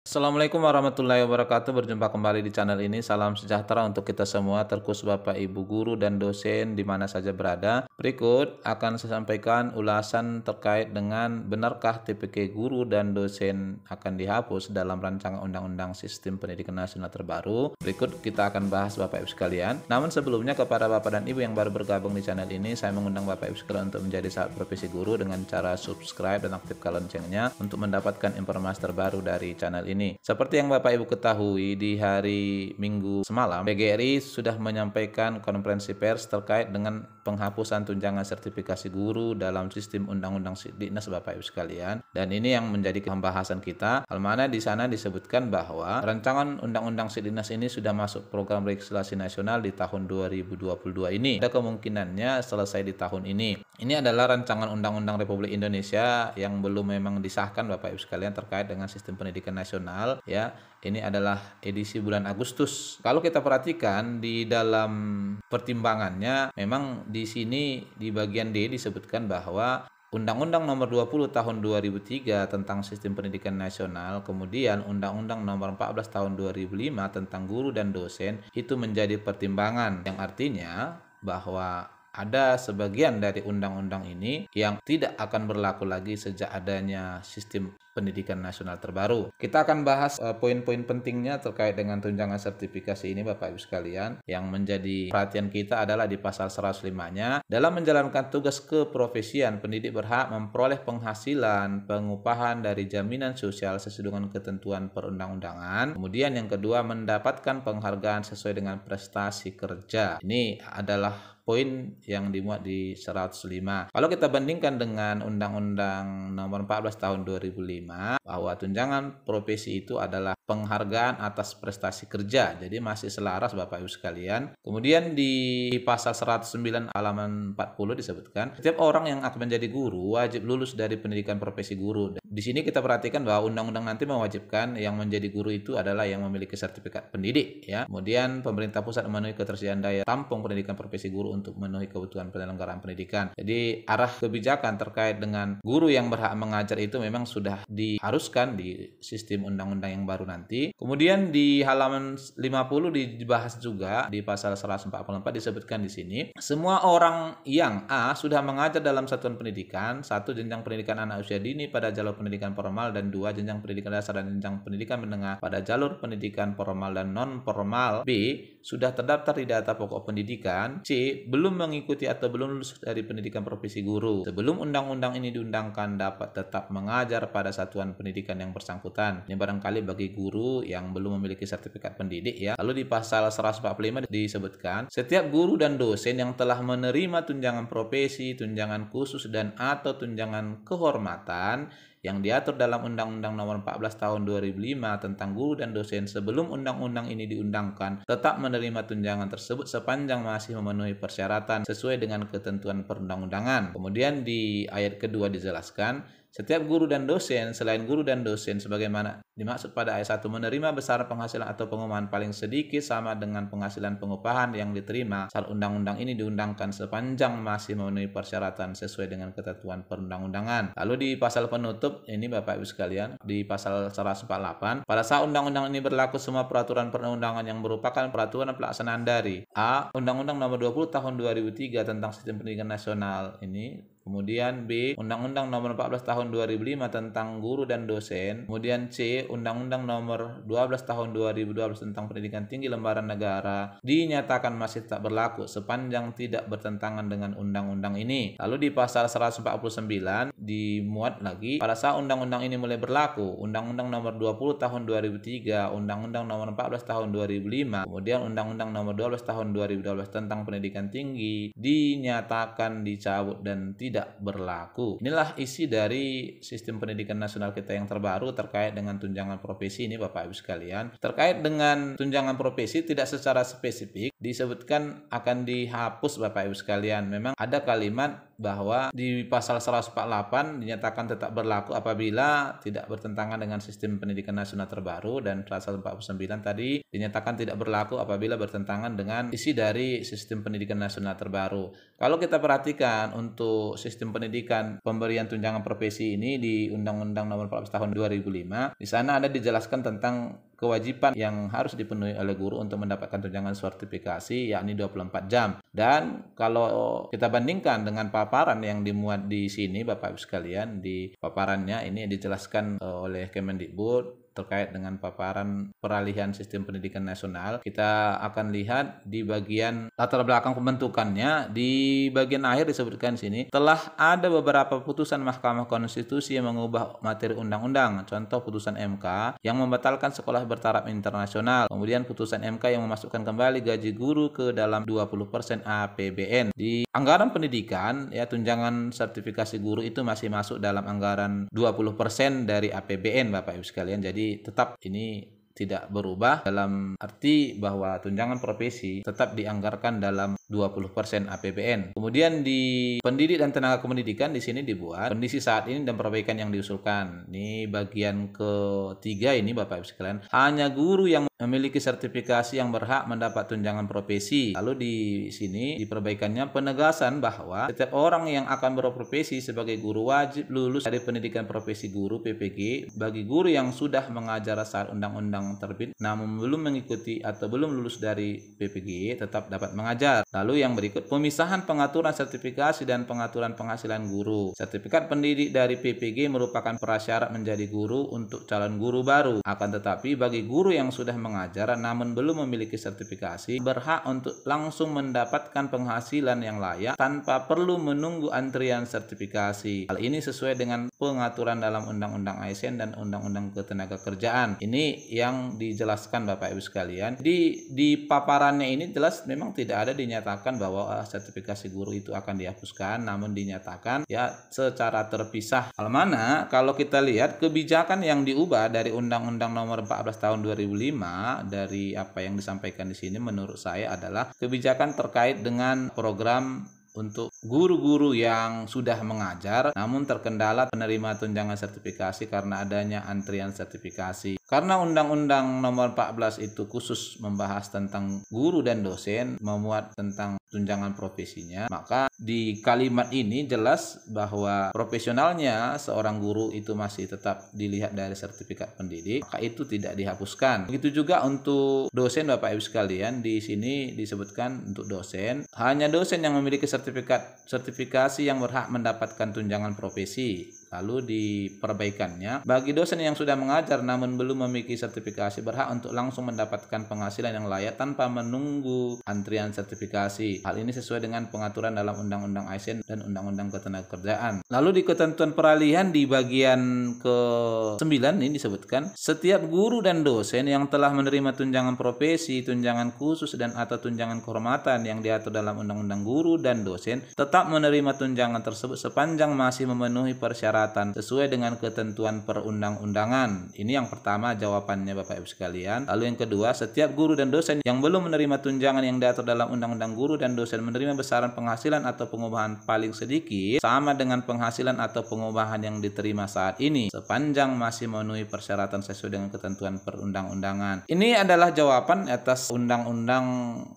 Assalamualaikum warahmatullahi wabarakatuh. Berjumpa kembali di channel ini. Salam sejahtera untuk kita semua, terkhusus Bapak Ibu guru dan dosen di mana saja berada. Berikut akan saya sampaikan ulasan terkait dengan benarkah TPK guru dan dosen akan dihapus dalam rancangan Undang-Undang Sistem Pendidikan Nasional terbaru. Berikut kita akan bahas Bapak Ibu sekalian. Namun sebelumnya, kepada Bapak dan Ibu yang baru bergabung di channel ini, saya mengundang Bapak Ibu sekalian untuk menjadi sahabat profesi guru dengan cara subscribe dan aktifkan loncengnya untuk mendapatkan informasi terbaru dari channel ini. Seperti yang Bapak Ibu ketahui, di hari Minggu semalam PGRI sudah menyampaikan konferensi pers terkait dengan penghapusan tunjangan sertifikasi guru dalam sistem Undang-Undang Sidiknas Bapak Ibu sekalian. Dan ini yang menjadi pembahasan kita, al mana di sana disebutkan bahwa rancangan Undang-Undang Sidiknas ini sudah masuk program legislasi nasional di tahun 2022 ini. Ada kemungkinannya selesai di tahun ini. Ini adalah rancangan Undang-Undang Republik Indonesia yang belum memang disahkan Bapak Ibu sekalian terkait dengan sistem pendidikan nasional, ya. Ini adalah edisi bulan Agustus. Kalau kita perhatikan di dalam pertimbangannya, memang di sini di bagian D disebutkan bahwa Undang-Undang Nomor 20 Tahun 2003 tentang Sistem Pendidikan Nasional, kemudian Undang-Undang Nomor 14 Tahun 2005 tentang guru dan dosen itu menjadi pertimbangan, yang artinya bahwa ada sebagian dari undang-undang ini yang tidak akan berlaku lagi sejak adanya sistem pendidikan nasional terbaru. Kita akan bahas poin-poin pentingnya terkait dengan tunjangan sertifikasi ini Bapak Ibu sekalian. Yang menjadi perhatian kita adalah di pasal 105-nya, dalam menjalankan tugas keprofesian, pendidik berhak memperoleh penghasilan pengupahan dari jaminan sosial sesuai dengan ketentuan perundang-undangan. Kemudian yang kedua, mendapatkan penghargaan sesuai dengan prestasi kerja. Ini adalah poin yang dimuat di 105. Kalau kita bandingkan dengan Undang-Undang Nomor 14 Tahun 2005, bahwa tunjangan profesi itu adalah penghargaan atas prestasi kerja. Jadi masih selaras Bapak Ibu sekalian. Kemudian di pasal 109 halaman 40 disebutkan, setiap orang yang akan menjadi guru wajib lulus dari pendidikan profesi guru. Di sini kita perhatikan bahwa undang-undang nanti mewajibkan yang menjadi guru itu adalah yang memiliki sertifikat pendidik, ya. Kemudian pemerintah pusat memenuhi ketersediaan daya tampung pendidikan profesi guru untuk memenuhi kebutuhan penyelenggaraan pendidikan. Jadi arah kebijakan terkait dengan guru yang berhak mengajar itu memang sudah diharuskan di sistem undang-undang yang baru nanti. Kemudian di halaman 50 dibahas juga di pasal 144 disebutkan di sini, semua orang yang A sudah mengajar dalam satuan pendidikan, satu jenjang pendidikan anak usia dini pada jalur pendidikan formal, dan dua jenjang pendidikan dasar dan jenjang pendidikan menengah pada jalur pendidikan formal dan non formal, B sudah terdaftar di data pokok pendidikan, C belum mengikuti atau belum lulus dari pendidikan profesi guru sebelum undang-undang ini diundangkan, dapat tetap mengajar pada satuan pendidikan yang bersangkutan. Ini barangkali bagi guru yang belum memiliki sertifikat pendidik, ya. Lalu di pasal 145 disebutkan, setiap guru dan dosen yang telah menerima tunjangan profesi, tunjangan khusus dan atau tunjangan kehormatan yang diatur dalam Undang-Undang Nomor 14 Tahun 2005 tentang guru dan dosen sebelum undang-undang ini diundangkan, tetap menerima tunjangan tersebut sepanjang masih memenuhi persyaratan sesuai dengan ketentuan perundang-undangan. Kemudian di ayat kedua dijelaskan, setiap guru dan dosen selain guru dan dosen sebagaimana dimaksud pada ayat 1 menerima besaran penghasilan atau pengumuman paling sedikit sama dengan penghasilan pengupahan yang diterima saat undang-undang ini diundangkan sepanjang masih memenuhi persyaratan sesuai dengan ketentuan perundang-undangan. Lalu di pasal penutup ini Bapak Ibu sekalian, di pasal 148, pada saat undang-undang ini berlaku, semua peraturan perundang-undangan yang merupakan peraturan pelaksanaan dari A. Undang-Undang Nomor 20 Tahun 2003 tentang Sistem Pendidikan Nasional ini, kemudian B. Undang-Undang Nomor 14 Tahun 2005 tentang guru dan dosen, kemudian C. Undang-Undang Nomor 12 Tahun 2012 tentang Pendidikan Tinggi Lembaran Negara dinyatakan masih tak berlaku sepanjang tidak bertentangan dengan undang-undang ini. Lalu di pasal 149 dimuat lagi, pada saat undang-undang ini mulai berlaku, Undang-Undang Nomor 20 Tahun 2003, Undang-Undang Nomor 14 Tahun 2005, kemudian Undang-Undang Nomor 12 Tahun 2012 tentang Pendidikan Tinggi dinyatakan dicabut dan tidak berlaku. Inilah isi dari sistem pendidikan nasional kita yang terbaru terkait dengan tunjangan profesi ini Bapak Ibu sekalian. Terkait dengan tunjangan profesi tidak secara spesifik disebutkan akan dihapus Bapak Ibu sekalian. Memang ada kalimat bahwa di pasal 148 dinyatakan tetap berlaku apabila tidak bertentangan dengan sistem pendidikan nasional terbaru, dan pasal 49 tadi dinyatakan tidak berlaku apabila bertentangan dengan isi dari sistem pendidikan nasional terbaru. Kalau kita perhatikan untuk sistem pendidikan pemberian tunjangan profesi ini di Undang-Undang Nomor 14 Tahun 2005, di sana ada dijelaskan tentang kewajiban yang harus dipenuhi oleh guru untuk mendapatkan tunjangan sertifikasi, yakni 24 jam. Dan kalau kita bandingkan dengan paparan yang dimuat di sini Bapak Ibu sekalian, di paparannya ini dijelaskan oleh Kemendikbud terkait dengan paparan peralihan sistem pendidikan nasional. Kita akan lihat di bagian latar belakang pembentukannya, di bagian akhir disebutkan sini telah ada beberapa putusan Mahkamah Konstitusi yang mengubah materi undang-undang. Contoh putusan MK yang membatalkan sekolah bertaraf internasional. Kemudian putusan MK yang memasukkan kembali gaji guru ke dalam 20% APBN. Di anggaran pendidikan ya, tunjangan sertifikasi guru itu masih masuk dalam anggaran 20% dari APBN Bapak Ibu sekalian. Jadi tetap ini tidak berubah dalam arti bahwa tunjangan profesi tetap dianggarkan dalam 20% APBN. Kemudian di pendidik dan tenaga kependidikan di sini dibuat kondisi saat ini dan perbaikan yang diusulkan. Ini bagian ketiga ini Bapak Ibu sekalian. Hanya guru yang memiliki sertifikasi yang berhak mendapat tunjangan profesi. Lalu di sini di perbaikannya penegasan bahwa setiap orang yang akan berprofesi sebagai guru wajib lulus dari pendidikan profesi guru PPG. Bagi guru yang sudah mengajar saat undang-undang terbit namun belum mengikuti atau belum lulus dari PPG tetap dapat mengajar. Lalu yang berikut pemisahan pengaturan sertifikasi dan pengaturan penghasilan guru. Sertifikat pendidik dari PPG merupakan prasyarat menjadi guru untuk calon guru baru. Akan tetapi bagi guru yang sudah mengajar namun belum memiliki sertifikasi berhak untuk langsung mendapatkan penghasilan yang layak tanpa perlu menunggu antrian sertifikasi. Hal ini sesuai dengan pengaturan dalam Undang-Undang ASN dan Undang-Undang Ketenagakerjaan. Ini yang dijelaskan Bapak Ibu sekalian. Di paparannya ini jelas memang tidak ada dinyatakan bahwa sertifikasi guru itu akan dihapuskan, namun dinyatakan ya secara terpisah. Hal mana kalau kita lihat kebijakan yang diubah dari Undang-Undang Nomor 14 Tahun 2005, dari apa yang disampaikan di sini menurut saya adalah kebijakan terkait dengan program untuk guru-guru yang sudah mengajar namun terkendala penerima tunjangan sertifikasi karena adanya antrian sertifikasi. Karena Undang-Undang Nomor 14 itu khusus membahas tentang guru dan dosen, memuat tentang tunjangan profesinya, maka di kalimat ini jelas bahwa profesionalnya seorang guru itu masih tetap dilihat dari sertifikat pendidik, maka itu tidak dihapuskan. Begitu juga untuk dosen Bapak Ibu sekalian, di sini disebutkan untuk dosen, hanya dosen yang memiliki sertifikasi yang berhak mendapatkan tunjangan profesi. Lalu di perbaikannya, bagi dosen yang sudah mengajar namun belum memiliki sertifikasi berhak untuk langsung mendapatkan penghasilan yang layak tanpa menunggu antrian sertifikasi. Hal ini sesuai dengan pengaturan dalam Undang-Undang ASN dan Undang-Undang Ketenagakerjaan. Lalu di ketentuan peralihan di bagian ke-9 ini disebutkan, setiap guru dan dosen yang telah menerima tunjangan profesi, tunjangan khusus dan atau tunjangan kehormatan yang diatur dalam Undang-Undang Guru dan Dosen tetap menerima tunjangan tersebut sepanjang masih memenuhi persyaratan sesuai dengan ketentuan perundang-undangan. Ini yang pertama jawabannya Bapak Ibu sekalian. Lalu yang kedua, setiap guru dan dosen yang belum menerima tunjangan yang diatur dalam Undang-Undang Guru dan Dosen menerima besaran penghasilan atau pengubahan paling sedikit sama dengan penghasilan atau pengubahan yang diterima saat ini sepanjang masih memenuhi persyaratan sesuai dengan ketentuan perundang-undangan. Ini adalah jawaban atas Undang-Undang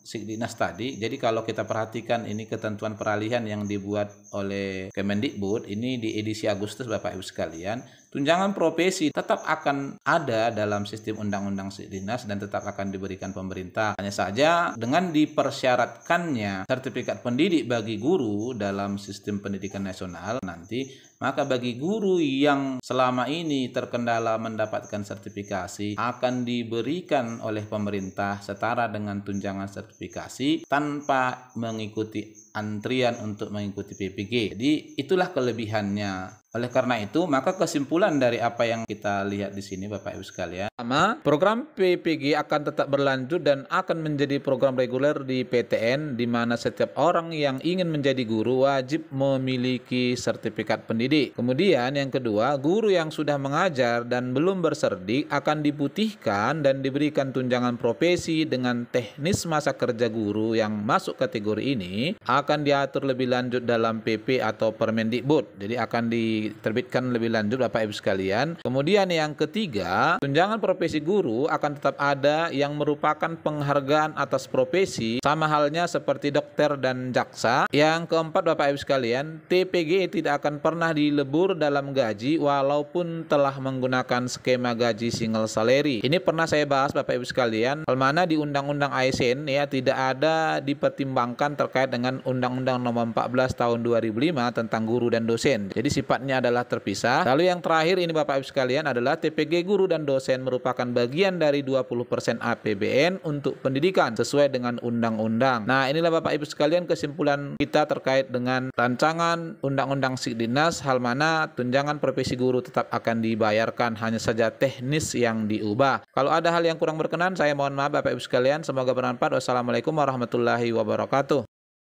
Sikdinas tadi. Jadi kalau kita perhatikan ini ketentuan peralihan yang dibuat oleh Kemendikbud ini di edisi Agustus Bapak Ibu sekalian, tunjangan profesi tetap akan ada dalam sistem Undang-Undang Sikdinas dan tetap akan diberikan pemerintah. Hanya saja dengan dipersyaratkannya sertifikat pendidik bagi guru dalam sistem pendidikan nasional nanti, maka bagi guru yang selama ini terkendala mendapatkan sertifikasi akan diberikan oleh pemerintah setara dengan tunjangan sertifikasi tanpa mengikuti antrian untuk mengikuti PPG. Jadi itulah kelebihannya Oleh karena itu, maka kesimpulan dari apa yang kita lihat di sini Bapak Ibu sekalian, pertama, program PPG akan tetap berlanjut dan akan menjadi program reguler di PTN, di mana setiap orang yang ingin menjadi guru wajib memiliki sertifikat pendidik. Kemudian yang kedua, guru yang sudah mengajar dan belum berserdik akan diputihkan dan diberikan tunjangan profesi dengan teknis masa kerja guru yang masuk kategori ini akan diatur lebih lanjut dalam PP atau Permendikbud. Jadi akan diterbitkan lebih lanjut Bapak Ibu sekalian. Kemudian yang ketiga, tunjangan profesi guru akan tetap ada yang merupakan penghargaan atas profesi sama halnya seperti dokter dan jaksa. Yang keempat Bapak Ibu sekalian, TPG tidak akan pernah dilebur dalam gaji walaupun telah menggunakan skema gaji single salary. Ini pernah saya bahas Bapak Ibu sekalian, hal mana di Undang-Undang ASN ya tidak ada dipertimbangkan terkait dengan Undang-Undang Nomor 14 Tahun 2005 tentang guru dan dosen. Jadi sifatnya adalah terpisah. Lalu yang terakhir ini Bapak Ibu sekalian adalah TPG guru dan dosen merupakan bagian dari 20% APBN untuk pendidikan sesuai dengan undang-undang. Nah, inilah Bapak Ibu sekalian kesimpulan kita terkait dengan rancangan Undang-Undang Sikdinas, hal mana tunjangan profesi guru tetap akan dibayarkan, hanya saja teknis yang diubah. Kalau ada hal yang kurang berkenan, saya mohon maaf Bapak Ibu sekalian. Semoga bermanfaat. Wassalamualaikum warahmatullahi wabarakatuh.